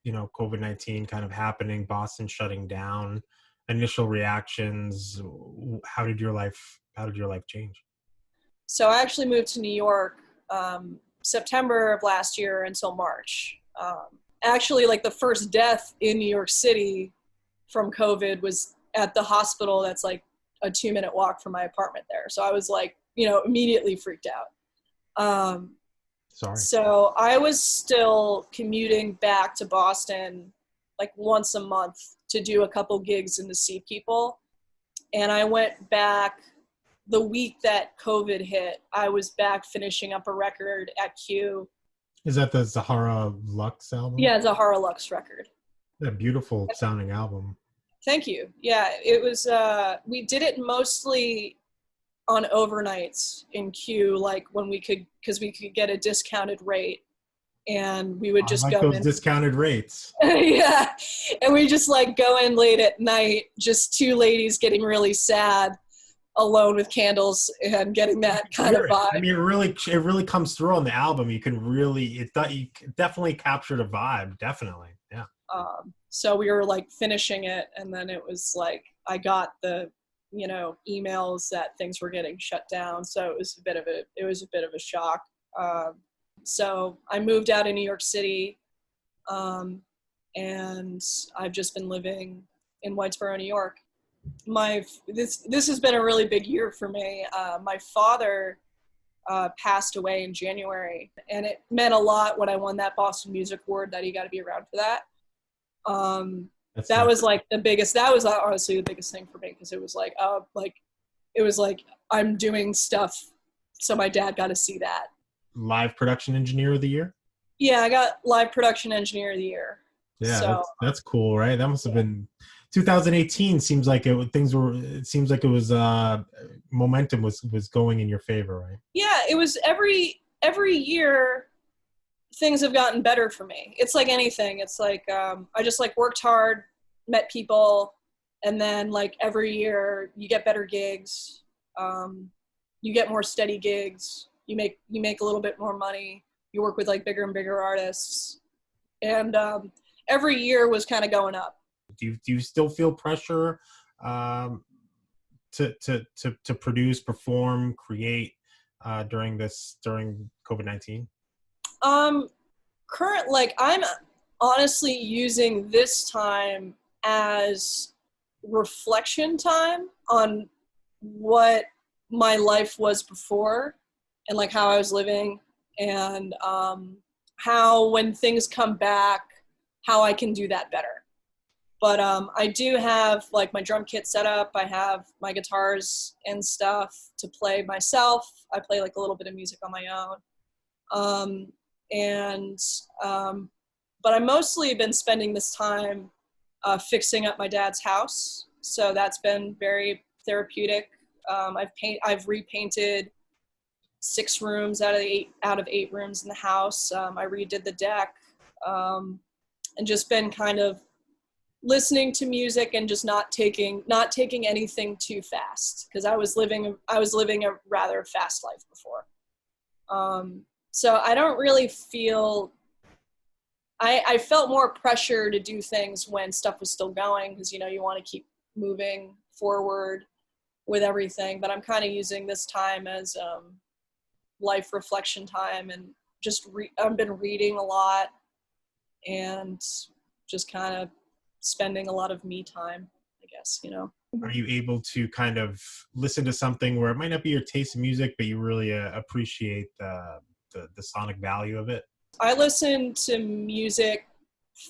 COVID-19 kind of happening, Boston shutting down, initial reactions? How did your life change? So I actually moved to New York September of last year until March. Actually, like the first death in New York City from COVID was at the hospital that's like a 2-minute walk from my apartment there. So I was like, immediately freaked out. Sorry. So I was still commuting back to Boston like once a month to do a couple gigs and to see people. And I went back the week that COVID hit. I was back finishing up a record at Q. Is that the Zahara Lux album? Yeah, Zahara Lux record. A beautiful sounding album. Thank you. Yeah, it was, we did it mostly on overnights in Q, like when because we could get a discounted rate, and we would I just like go those in. discounted rates. Yeah, and we just like go in late at night, just two ladies getting really sad, alone with candles and getting that kind of vibe. I mean, it really comes through on the album. You definitely captured a vibe. Definitely, yeah. So we were like finishing it, and then it was like I got the emails that things were getting shut down. So it was a bit of a shock. So I moved out of New York City, and I've just been living in Whitesboro, New York. This has been a really big year for me. My father passed away in January, and it meant a lot when I won that Boston Music Award that he got to be around for that. That was like the biggest. That was honestly the biggest thing for me, because it was like, I'm doing stuff, so my dad got to see that. Live production engineer of the year. Yeah, I got live production engineer of the year. Yeah, so, that's cool, right? That must have been 2018. Seems like it seems like it was momentum was going in your favor, right? Yeah, it was every year things have gotten better for me. It's like anything. It's like I just like worked hard, met people, and then like every year you get better gigs. You get more steady gigs. You make a little bit more money. You work with like bigger and bigger artists, and every year was kind of going up. Do you still feel pressure to produce, perform, create during COVID-19? Like I'm honestly using this time as reflection time on what my life was before, and like how I was living, and how when things come back, how I can do that better. But I do have like my drum kit set up. I have my guitars and stuff to play myself. I play like a little bit of music on my own. But I mostly been spending this time fixing up my dad's house. So that's been very therapeutic. I've repainted 6 rooms out of 8 rooms in the house. I redid the deck, and just been kind of listening to music and just not taking anything too fast, because I was living a rather fast life before. So I don't really feel, I felt more pressure to do things when stuff was still going, because, you want to keep moving forward with everything. But I'm kind of using this time as life reflection time, and just I've been reading a lot and just kind of spending a lot of me time, I guess, Are you able to kind of listen to something where it might not be your taste in music, but you really appreciate the sonic value of it? I listen to music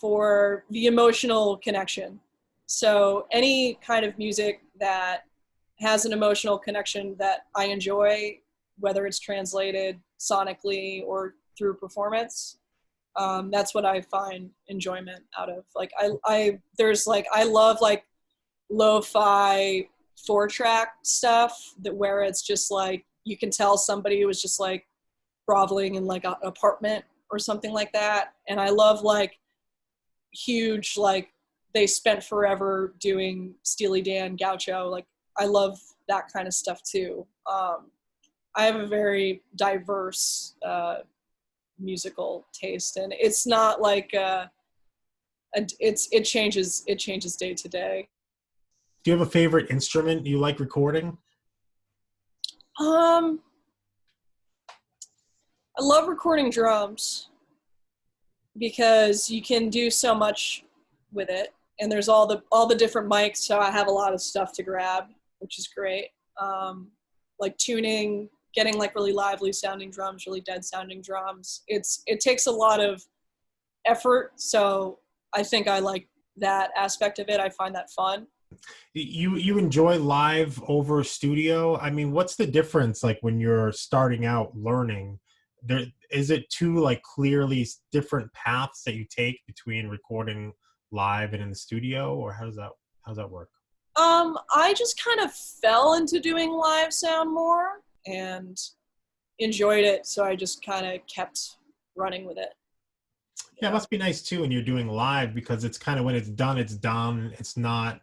for the emotional connection. So any kind of music that has an emotional connection that I enjoy, whether it's translated sonically or through performance, that's what I find enjoyment out of. Like I love like lo-fi 4-track stuff where it's just like you can tell somebody was just like groveling in like an apartment or something like that. And I love like huge, like they spent forever doing Steely Dan, Gaucho. Like I love that kind of stuff too. I have a very diverse musical taste, and it's not like and it changes day to day. Do you have a favorite instrument you like recording? I love recording drums because you can do so much with it, and there's all the different mics, so I have a lot of stuff to grab, which is great. Like tuning, getting like really lively sounding drums, really dead sounding drums. It takes a lot of effort, so I think I like that aspect of it. I find that fun. You enjoy live over studio? I mean, what's the difference like when you're starting out learning? There is it two like clearly different paths that you take between recording live and in the studio, or how's that work? I just kind of fell into doing live sound more and enjoyed it, so I just kind of kept running with it. Yeah, it must be nice too when you're doing live because it's kind of when it's done, it's done. It's not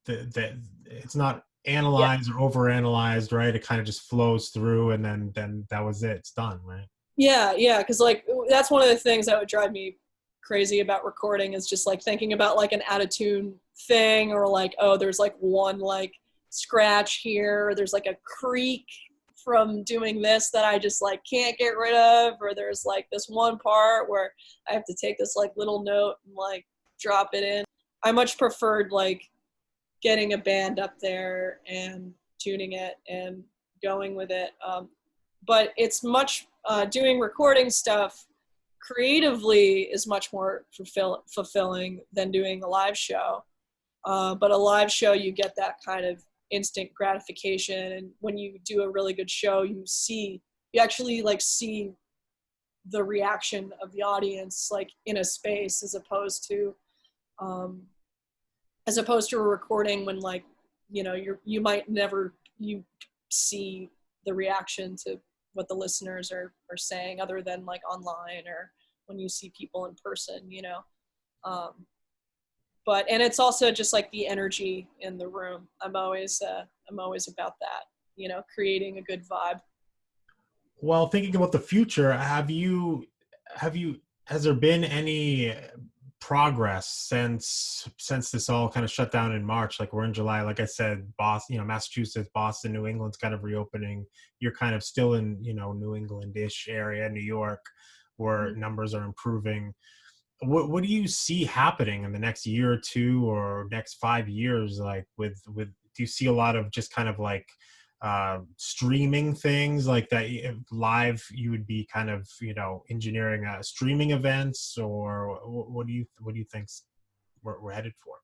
it's not Yeah, analyzed or overanalyzed, right? It kind of just flows through, and then that was it. It's done, right? yeah, because like that's one of the things that would drive me crazy about recording is just like thinking about like an out of tune thing, or like, oh, there's like one like scratch here, or there's like a creak from doing this that I just like can't get rid of, or there's like this one part where I have to take this like little note and like drop it in. I much preferred like getting a band up there and tuning it and going with it. But it's much doing recording stuff creatively is much more fulfilling than doing a live show. But a live show, you get that kind of instant gratification, and when you do a really good show, you actually like see the reaction of the audience like in a space, um, as opposed to a recording when like you might never you see the reaction to what the listeners are saying other than like online or when you see people in person. um, but and it's also just like the energy in the room. I'm always about that, creating a good vibe. Well, thinking about the future, have you has there been any progress since this all kind of shut down in March? Like we're in July, like I said, Boston, Massachusetts, Boston, New England's kind of reopening. You're kind of still in, New England-ish area, New York, where Mhm. numbers are improving. What do you see happening in the next year or two or next 5 years? Like do you see a lot of just kind of like streaming things like that live you would be kind of engineering streaming events, or what do you think we're headed for?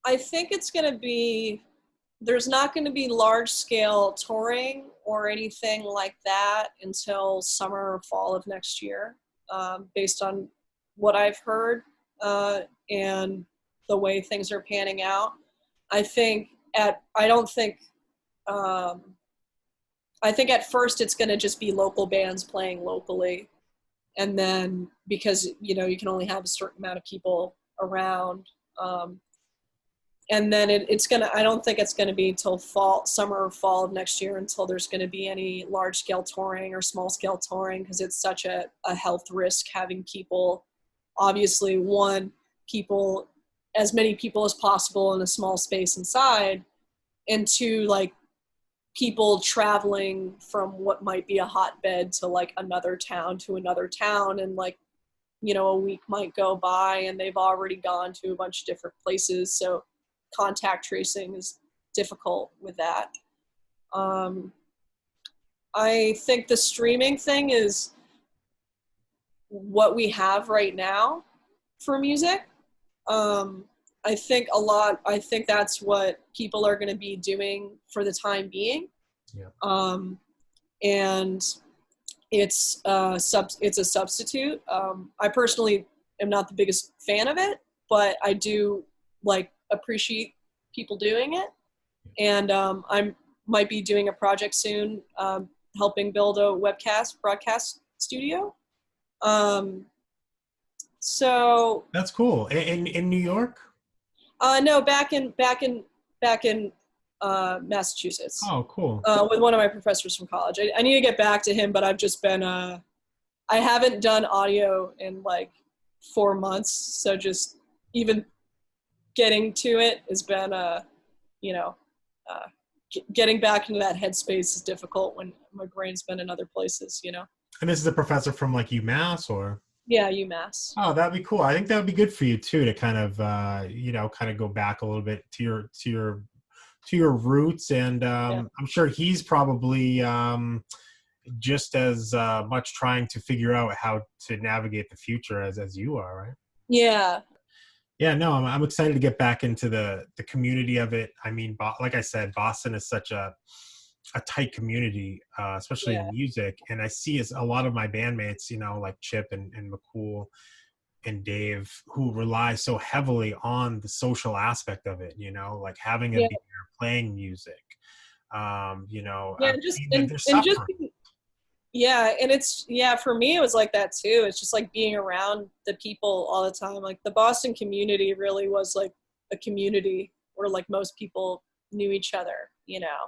I think it's going to be there's not going to be large scale touring or anything like that until summer or fall of next year, based on what I've heard, and the way things are panning out. I think I don't think, um, I think at first it's going to just be local bands playing locally. And then because, you can only have a certain amount of people around. Um, and then I don't think it's going to be till summer or fall of next year until there's going to be any large scale touring or small scale touring, because it's such a health risk having people, obviously, people, as many people as possible in a small space inside, and two, like people traveling from what might be a hotbed to like another town to another town, and like, a week might go by and they've already gone to a bunch of different places. So contact tracing is difficult with that. Um, I think the streaming thing is what we have right now for music. Um, I think that's what people are going to be doing for the time being. Yeah. And it's it's a substitute. I personally am not the biggest fan of it, but I do like appreciate people doing it. And I might be doing a project soon, helping build a broadcast studio. Um, so That's cool. In New York? no, back in Massachusetts, Oh, cool. with one of my professors from college. I need to get back to him, but I've just been I haven't done audio in like 4 months, so just even getting to it has been you know uh, getting back into that headspace is difficult when my brain's been in other places, you know. And this is a professor from like UMass or? Yeah, UMass. Oh, that'd be cool. I think that would be good for you too to kind of kind of go back a little bit to your roots. And Yeah. I'm sure he's probably just as much trying to figure out how to navigate the future as you are, right? Yeah. Yeah, no, I'm excited to get back into the community of it. I mean, like I said, Boston is such a tight community, especially Yeah. in music. And I see as a lot of my bandmates, like Chip and McCool and Dave, who rely so heavily on the social aspect of it, like having a Yeah. beer, playing music. Yeah. They're And just suffering. yeah, and it's yeah, for me it was like that too. It's just like being around the people all the time. Like the Boston community really was like a community where like most people knew each other, you know.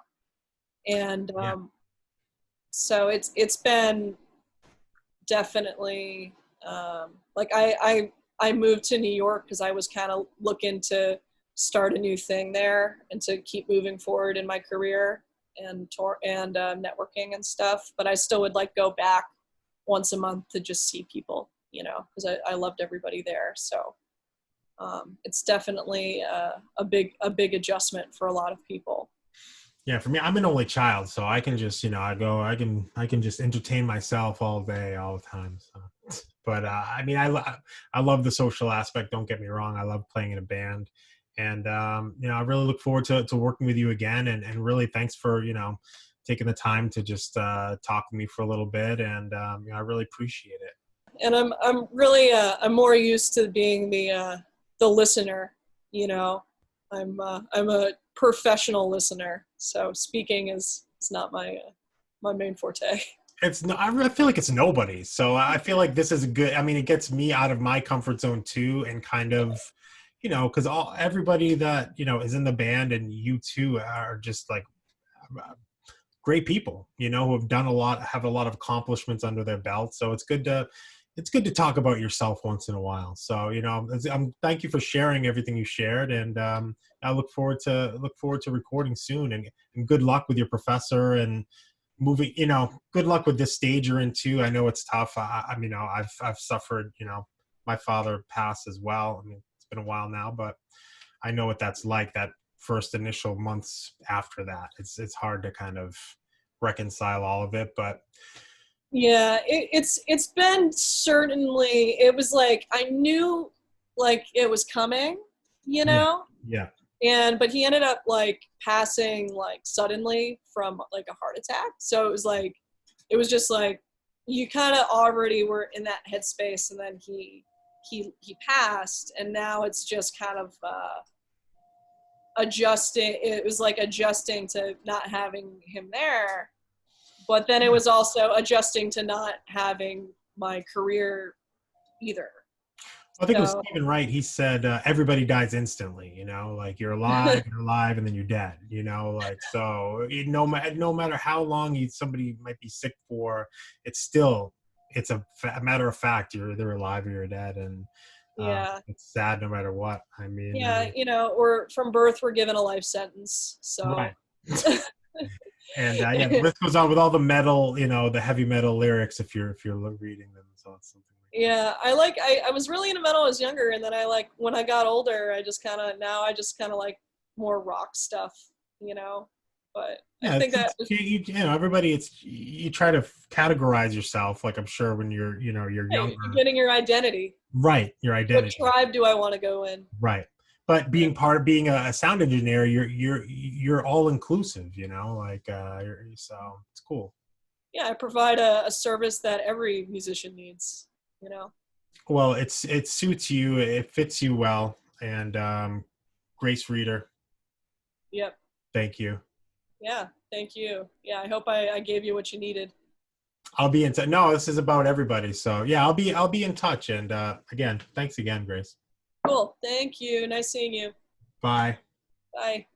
And Yeah. so it's been definitely like I moved to New York because I was kind of looking to start a new thing there and to keep moving forward in my career and tour and networking and stuff. But I still would like go back once a month to just see people, you know, because I loved everybody there. So it's definitely a big adjustment for a lot of people. Yeah, for me, I'm an only child, so I can just, I can just entertain myself all day, all the time. So, but I mean, I love the social aspect. Don't get me wrong. I love playing in a band, and I really look forward to working with you again. And really, thanks for taking the time to just talk with me for a little bit, and I really appreciate it. And I'm really I'm more used to being the listener, you know. I'm a professional listener, so speaking is not my main forte. It's no, I feel like it's nobody. So I feel like this is a good. I mean, it gets me out of my comfort zone too, and kind of, because everybody that is in the band and you too are just like great people, who have done a lot, have a lot of accomplishments under their belt. So it's good to talk about yourself once in a while. So thank you for sharing everything you shared, and I look forward to recording soon. And good luck with your professor and moving. Good luck with this stage you're into. I know it's tough. I mean, I've suffered. My father passed as well. I mean, it's been a while now, but I know what that's like. That first initial months after that, it's hard to kind of reconcile all of it. But Yeah, it's been certainly it was like I knew like it was coming, you yeah, know, yeah, and but he ended up like passing like suddenly from like a heart attack. So it was just like you kind of already were in that headspace, and then he passed, and now it's just kind of adjusting. It was like adjusting to not having him there, but then it yeah. was also adjusting to not having my career either. I think it was So Stephen Wright. He said everybody dies instantly. Like you're alive, and then you're dead. Like so. No matter how long somebody might be sick for, it's a matter of fact. You're either alive or you're dead, and yeah, it's sad no matter what. I mean, yeah, you know, we're from birth we're given a life sentence. right. So And yeah, the list goes on with all the metal, the heavy metal lyrics if you're reading them. So it's something like that. yeah, I was really into metal when I was younger, and then I like when I got older, I just kind of like more rock stuff, you know. But I Yeah, think that was, everybody. It's you try to categorize yourself, like I'm sure when you're hey, younger, getting your identity. right? Your What identity, tribe do I want to go in? right? But Yeah, being a sound engineer, you're all inclusive, like so it's cool. yeah, I provide a service that every musician needs, you know. Well, it suits you, it fits you well, and Grace Reader, Yep. thank you. Yeah. Thank you. Yeah. I hope I gave you what you needed. I'll be in touch. No, this is about everybody. So yeah, I'll be in touch. And again, thanks again, Grace. Cool. Thank you. Nice seeing you. Bye. Bye.